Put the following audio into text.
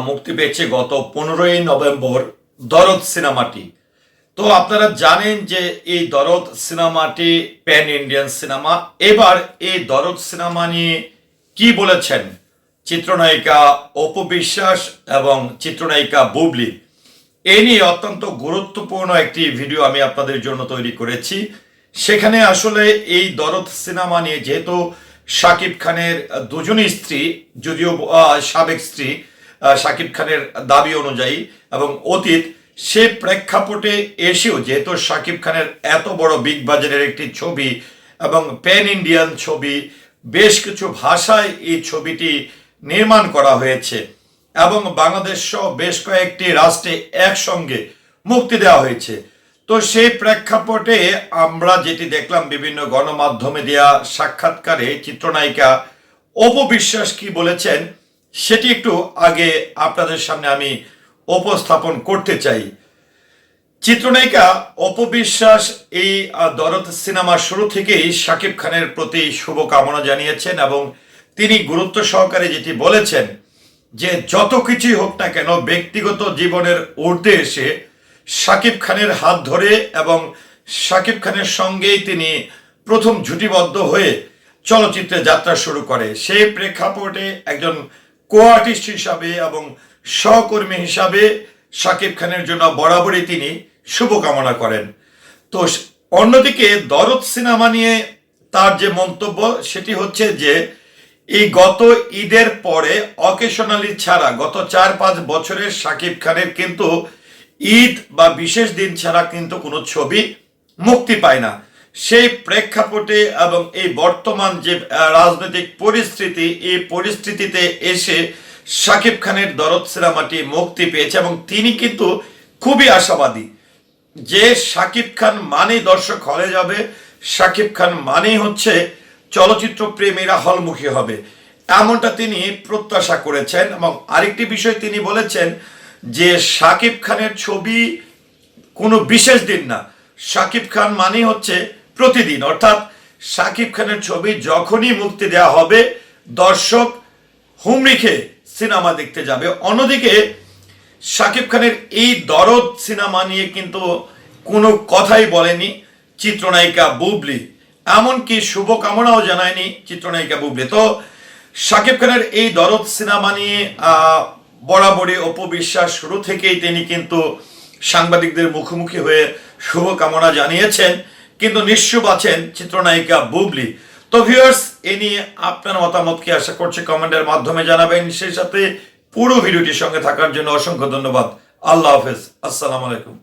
মুক্তি পেয়েছে গত 15ই নভেম্বর দরদ সিনেমাটি। তো আপনারা জানেন যে এই দরদ সিনেমাটি প্যান ইন্ডিয়ান সিনেমা। এবার এই দরদ সিনেমা নিয়ে কি বলেছেন চিত্রনায়িকা অপু বিশ্বাস এবং চিত্রনায়িকা বুবলি, এই নিয়ে অত্যন্ত গুরুত্বপূর্ণ একটি ভিডিও আমি আপনাদের জন্য তৈরি করেছি। সেখানে আসলে এই দরদ সিনেমা নিয়ে, যেহেতু শাকিব খানের দুজনই স্ত্রী, যদিও সাবেক স্ত্রী শাকিব খানের দাবি অনুযায়ী এবং অতীত, সে প্রেক্ষাপটে এসেও যেহেতু শাকিব খানের এত বড় বিগ বাজারের একটি ছবি এবং প্যান ইন্ডিয়ান ছবি, বেশ কিছু ভাষায় এই ছবিটি নির্মাণ করা হয়েছে এবং বাংলাদেশ সহ বেশ কয়েকটি রাষ্ট্রে একসঙ্গে মুক্তি দেওয়া হয়েছে। তো সেই প্রেক্ষাপটে আমরা যেটি দেখলাম বিভিন্ন গণমাধ্যমে দেয়া সাক্ষাৎকারে চিত্রনায়িকা অপু বিশ্বাস কি বলেছেন সেটি একটু আগে আপনাদের সামনে আমি উপস্থাপন করতে চাই। চিত্রনায়িকা অপু বিশ্বাস এই দরদ সিনেমা শুরু থেকেই শাকিব খানের প্রতি শুভকামনা জানিয়েছেন এবং তিনি গুরুত্ব সহকারে যেটি বলেছেন যে যত কিছুই হোক না কেন ব্যক্তিগত জীবনের ঊর্ধ্বে এসে শাকিব খানের হাত ধরে এবং শাকিব খানের সঙ্গেই তিনি প্রথম জুটিবদ্ধ হয়ে চলচ্চিত্রে যাত্রা শুরু করে। সেই প্রেক্ষাপটে একজন কো আর্টিস্ট হিসাবে এবং সহকর্মী হিসাবে শাকিব খানের জন্য বরাবরই তিনি শুভকামনা করেন। তো অন্যদিকে দরদ সিনেমা নিয়ে তার যে মন্তব্য সেটি হচ্ছে যে এই গত ঈদের পরে অকেশনালি ছাড়া গত 4-5 বছরের শাকিব খানের কিন্তু ঈদ বা বিশেষ দিন ছাড়া কিন্তু কোনো ছবি মুক্তি পায় না। সেই প্রেক্ষাপটে এবং এই বর্তমান যে রাজনৈতিক পরিস্থিতি, এই পরিস্থিতিতে এসে শাকিব খানের দরদ সিনেমাটি মুক্তি পেয়েছে এবং তিনি কিন্তু খুবই আশাবাদী যে শাকিব খান মানেই দর্শক হলে যাবে, শাকিব খান মানেই হচ্ছে চলচ্চিত্র প্রেমীরা হলমুখী হবে, এমনটা তিনি প্রত্যাশা করেছেন। এবং আরেকটি বিষয় তিনি বলেছেন যে শাকিব খানের ছবি কোনো বিশেষ দিন না, শাকিব খান মানেই হচ্ছে প্রতিদিন, অর্থাৎ শাকিব খানের ছবি যখনই মুক্তি দেওয়া হবে দর্শক হুমড়ি খেয়ে সিনেমা দেখতে যাবে। অন্যদিকে শাকিব খানের এই দরদ সিনেমা নিয়ে কিন্তু কোনো কথাই বলেনি চিত্রনায়িকা বুবলি, এমনকি শুভকামনাও জানায়নি চিত্রনায়িকা বুবলি। তো শাকিব খানের এই দরদ সিনেমা নিয়ে বরাবরই অপু বিশ্বাস শুরু থেকেই তিনি কিন্তু সাংবাদিকদের মুখোমুখি হয়ে শুভকামনা জানিয়েছেন, কিন্তু নিশ্চুপ আছেন চিত্রনায়িকা বুবলি। তো ভিউয়ার্স, এ নিয়ে আপনার মতামত কি আশা করছি কমেন্টের মাধ্যমে জানাবেন। সেই সাথে পুরো ভিডিওটির সঙ্গে থাকার জন্য অসংখ্য ধন্যবাদ। আল্লাহ হাফেজ, আসসালামু আলাইকুম।